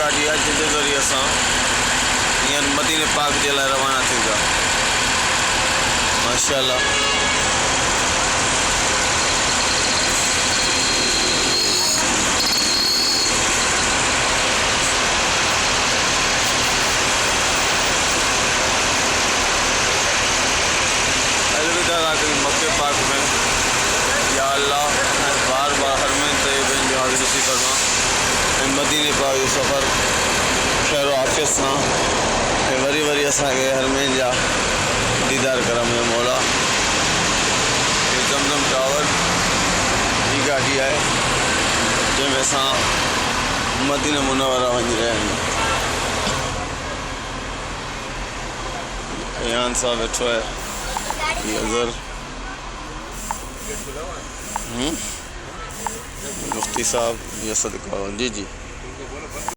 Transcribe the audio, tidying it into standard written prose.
गाड़ी आहे जंहिंजे ज़रिए असां हींअर मदीने पाक जे लाइ रवाना थियूं पिया। माशाअल्लाह। मक्के पाक में या अल्लाह बार बार हरमैन तैयबीन जो हाज़िरी नसीब फरमा ऐं मदीने पाक जो सफ़र खैर आफ़ियत सां ऐं वरी वरी असांखे हरमैन जा दीदार करम में मौला। ये जमजम टावर जी गाड़ी आहे जंहिंमें असां मदीना मुनव्वरा वञी रहिया आहियूं। यान साहब वेठो आहे ये अज़र मुफ्ती साहब ये सदका जी जी।